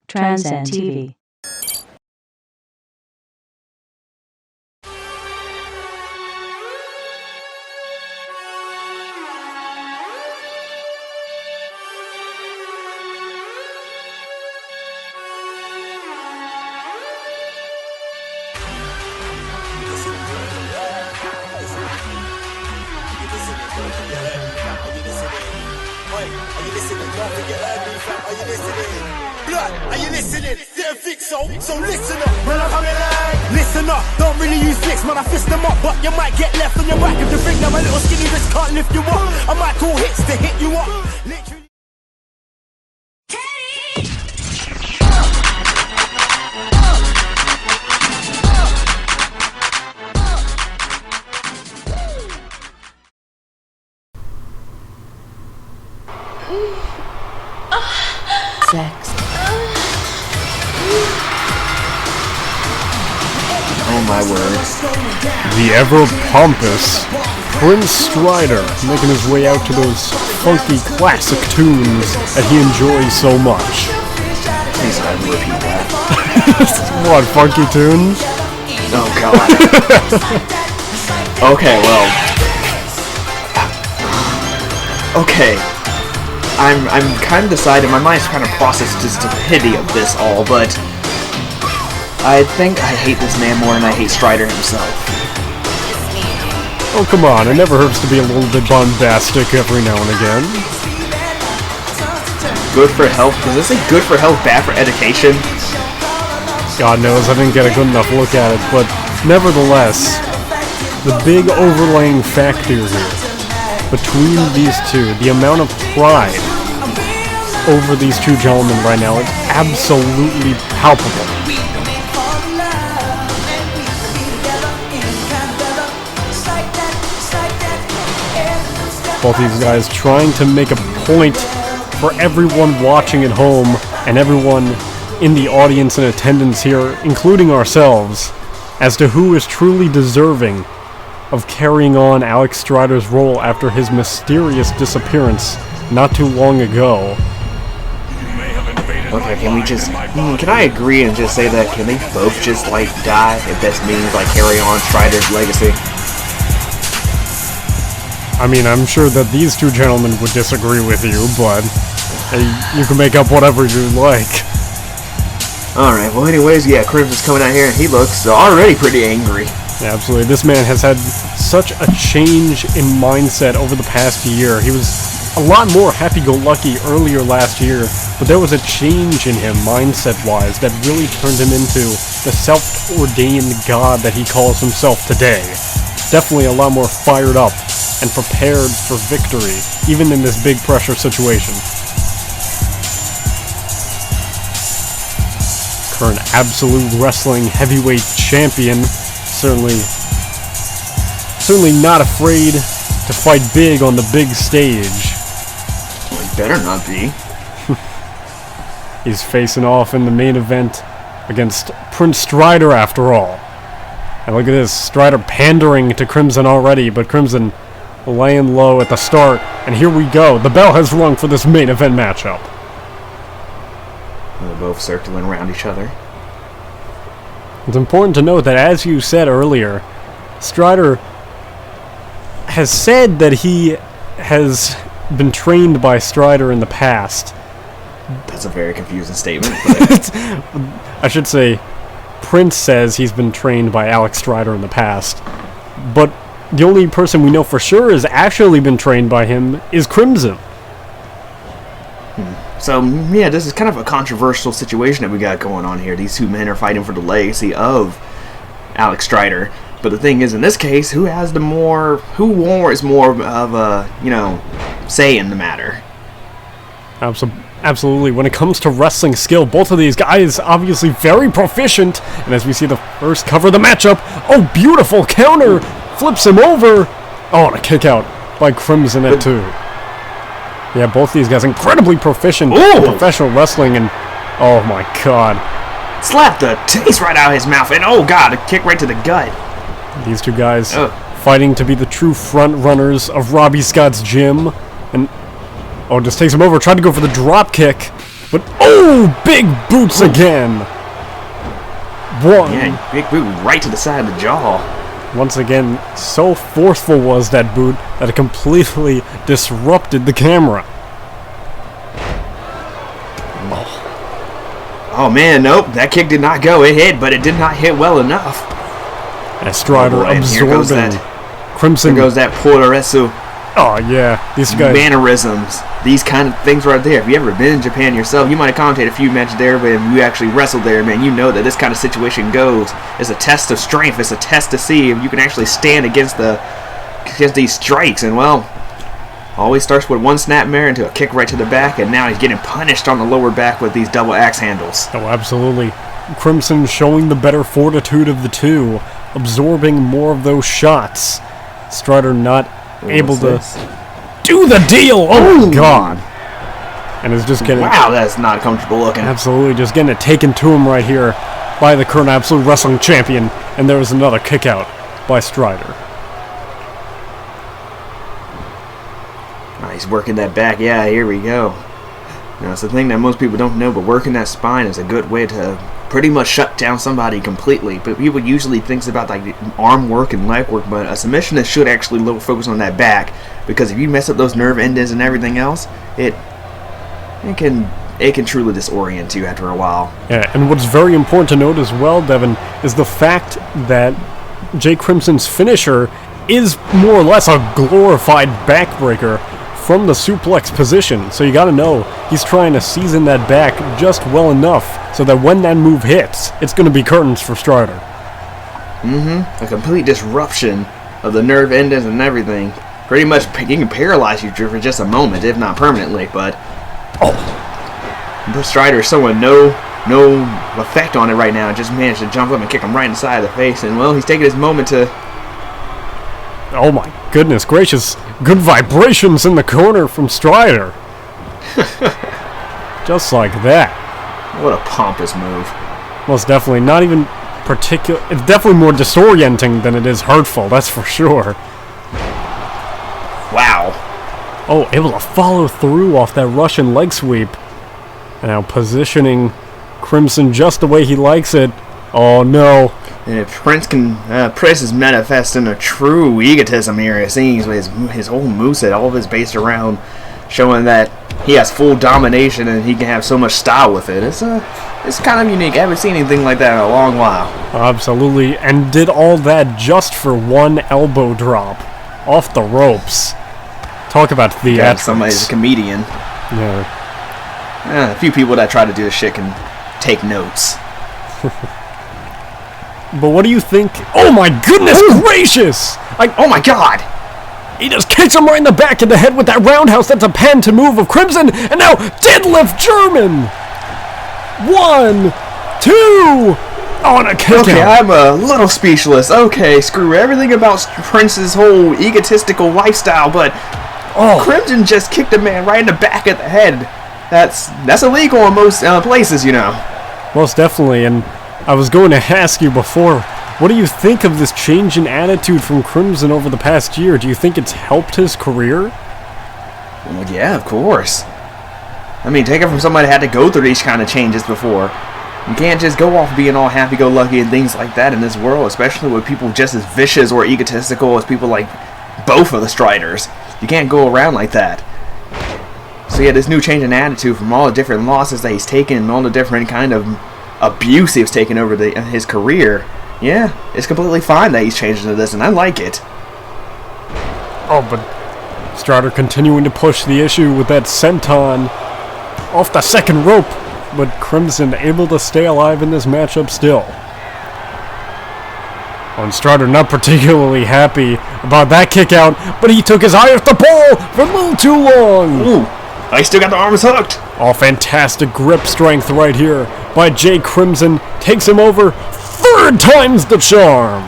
Transcend TV. Are you listening? Didn't think so, so listen up. When I come in line, listen up. Don't really use flicks, man, I fist them up. But you might get left on your back if you think that my little skinny wrist can't lift you up. I might call hits to hit you up. Literally. Sex. Oh my word. The ever-pompous Prince Strider making his way out to those funky classic tunes that he enjoys so much. Please let me repeat that. What, funky tunes? Oh god. Okay, well. Okay. I'm kind of deciding, my mind's trying to process the stupidity of this all, but I think I hate this man more than I hate Strider himself. Oh, come on, it never hurts to be a little bit bombastic every now and again. Good for health? Does this say good for health, bad for education? God knows, I didn't get a good enough look at it, but nevertheless, the big overlaying factor here between these two, the amount of pride over these two gentlemen right now is absolutely palpable. Both these guys trying to make a point for everyone watching at home and everyone in the audience and attendance here, including ourselves, as to who is truly deserving of carrying on Alex Strider's role after his mysterious disappearance not too long ago. Okay, can we just... can I agree and just say that, can they both just, like, die if this means, like, carry on Strider's legacy? I mean, I'm sure that these two gentlemen would disagree with you, but hey, you can make up whatever you like. Alright, well anyways, yeah, Crimson's coming out here and he looks already pretty angry. Yeah, absolutely. This man has had such a change in mindset over the past year. He was a lot more happy-go-lucky earlier last year, but there was a change in him mindset-wise that really turned him into the self-ordained god that he calls himself today. Definitely a lot more fired up and prepared for victory, even in this big pressure situation. Current Absolute Wrestling Heavyweight Champion, certainly not afraid to fight big on the big stage. Well, he better not be. He's facing off in the main event against Prince Strider after all. And look at this, Strider pandering to Crimson already, but Crimson laying low at the start. And here we go, the bell has rung for this main event matchup. They're both circling around each other. It's important to note that, as you said earlier, Strider has said that he has been trained by Strider in the past. That's a very confusing statement. But I should say, Prince says he's been trained by Alex Strider in the past. But the only person we know for sure has actually been trained by him is Crimson. So, yeah, this is kind of a controversial situation that we got going on here. These two men are fighting for the legacy of Alex Strider. But the thing is, in this case, who is more of a, say in the matter? Absolutely. When it comes to wrestling skill, both of these guys obviously very proficient. And as we see the first cover of the matchup, oh, beautiful counter, flips him over. Oh, and a kick out by Crimson at 2. Yeah, both these guys incredibly proficient Ooh. in professional wrestling, and oh my god. Slapped the taste right out of his mouth, and oh god, a kick right to the gut. These two guys Ugh. fighting to be the true front runners of Robbie Scott's gym. And oh, just takes him over, tried to go for the drop kick, but oh, big boots again. One. Yeah, big boot right to the side of the jaw. Once again, so forceful was that boot that it completely disrupted the camera. Oh man, nope, that kick did not go. It hit, but it did not hit well enough. As Strider Oh boy, and here goes absorbing that- Crimson. There goes that Puerto Oh yeah, these guys. mannerisms, these kind of things right there. If you ever been in Japan yourself, you might have commentated a few matches there, but if you actually wrestled there, man, you know that this kind of situation goes. It's a test of strength. It's a test to see if you can actually stand against these strikes. And well, always starts with one snapmare into a kick right to the back, and now he's getting punished on the lower back with these double axe handles. Oh, absolutely. Crimson showing the better fortitude of the two, absorbing more of those shots. Strider not able What's to this? do the deal. Oh god! And is just getting Wow, that's not comfortable looking. absolutely just getting it taken to him right here by the current Absolute Wrestling Champion. And there was another kick out by Strider. Oh, he's working that back. Yeah, here we go. Now, it's the thing that most people don't know, but working that spine is a good way to pretty much shut down somebody completely. But people usually think about like arm work and leg work, but a submissionist should actually focus on that back, because if you mess up those nerve endings and everything else, it can truly disorient you after a while. Yeah, and what's very important to note as well, Devin, is the fact that Jay Crimson's finisher is more or less a glorified backbreaker from the suplex position. So you gotta know, he's trying to season that back just well enough so that when that move hits, it's gonna be curtains for Strider. A complete disruption of the nerve endings and everything. Pretty much, he can paralyze you for just a moment, if not permanently, but Strider is showing no effect on it right now. Just managed to jump up and kick him right in the side of the face, and well, he's taking his moment to... Oh my goodness gracious, good vibrations in the corner from Strider. Just like that. What a pompous move. Most definitely, not even particular. It's definitely more disorienting than it is hurtful, that's for sure. Wow. Oh, able to follow through off that Russian leg sweep. And now positioning Crimson just the way he likes it. Oh no. And if Prince is manifesting a true egotism here, it seems, with his whole moveset, all of his based around showing that he has full domination and he can have so much style with it. It's kind of unique. I haven't seen anything like that in a long while. Absolutely, and did all that just for one elbow drop off the ropes. Talk about Yeah, theatrics. somebody's a comedian. Yeah. A few people that try to do this shit can take notes. But what do you think? Oh my goodness gracious! Oh my god! He just kicks him right in the back of the head with that roundhouse. That's a pent move of Crimson, and now deadlift German. 1, 2, on a kick Okay, out. I'm a little speechless. Okay, screw everything about Prince's whole egotistical lifestyle, but Crimson just kicked a man right in the back of the head. That's illegal in most places, you know. Most definitely, and I was going to ask you before, what do you think of this change in attitude from Crimson over the past year? Do you think it's helped his career? Well, yeah, of course. I mean, take it from somebody that had to go through these kind of changes before. You can't just go off being all happy-go-lucky and things like that in this world, especially with people just as vicious or egotistical as people like both of the Striders. You can't go around like that. So yeah, this new change in attitude from all the different losses that he's taken and all the different kind of abuse he's taken over his career, yeah, it's completely fine that he's changed into this, and I like it. Oh, but Strider continuing to push the issue with that senton off the second rope, but Crimson able to stay alive in this matchup still. And Strider not particularly happy about that kick out, but he took his eye off the ball for a little too long. Ooh, I still got the arms hooked. Oh, fantastic grip strength right here by Jay Crimson. Takes him over 3rd time's the charm.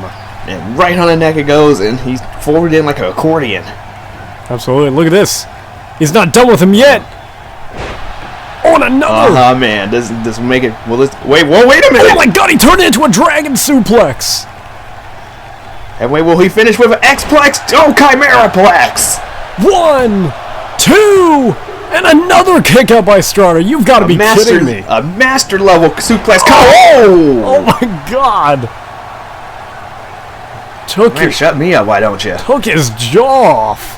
And right on the neck it goes, and he's forwarded in like an accordion. Absolutely. Look at this. He's not done with him yet. Oh, and another. Man, this will make it. Well, wait a minute. Oh my God, he turned it into a dragon suplex. And wait, will he finish with an X-plex? Oh, Chimera-plex. 1, 2, and another kick out by Strider. You've got to be kidding me. A master level suplex. Oh my God. Shut me up, why don't you? Took his jaw off.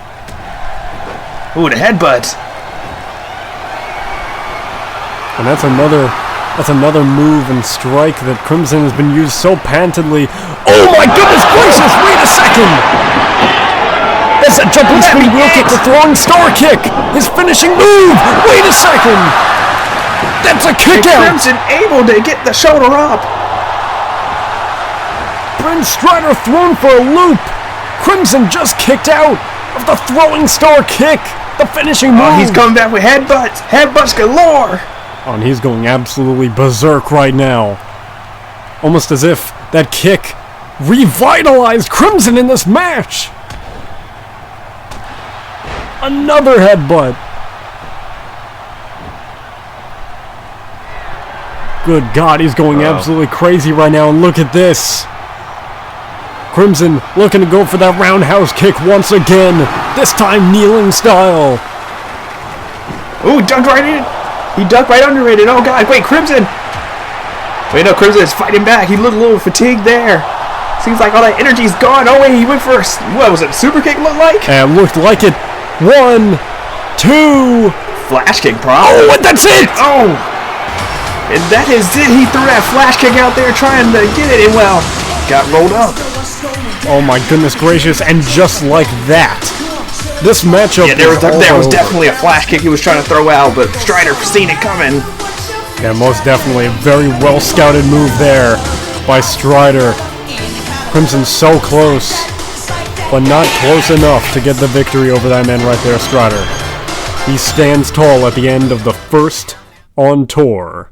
Ooh, the headbutt. And that's another move and strike that Crimson has been used so pantedly. Oh my goodness gracious! Wait a second! That's a jumping spin wheel kick, the throwing star kick! His finishing move! Wait a second! That's a kick out! Crimson able to get the shoulder up! Brent Strider thrown for a loop! Crimson just kicked out of the throwing star kick! The finishing move! Oh, he's coming back with headbutts! Headbutts galore! Oh, and he's going absolutely berserk right now. Almost as if that kick revitalized Crimson in this match! Another headbutt! Good God, he's going absolutely crazy right now, and look at this! Crimson looking to go for that roundhouse kick once again, this time kneeling style! Ooh, ducked right in! He ducked right under it, and oh God, wait, Crimson! Wait, no, Crimson is fighting back. He looked a little fatigued there. Seems like all that energy's gone. Oh wait, he went for what was it, super kick look like? It looked like it. 1, 2... Flash kick, probably. Oh, and that's it! Oh! And that is it. He threw that flash kick out there trying to get it, and well, got rolled up. Oh my goodness gracious, and just like that. This matchup there was definitely a flash kick he was trying to throw out, but Strider seen it coming. Yeah, most definitely a very well scouted move there by Strider. Crimson so close, but not close enough to get the victory over that man right there, Strider. He stands tall at the end of the first on tour.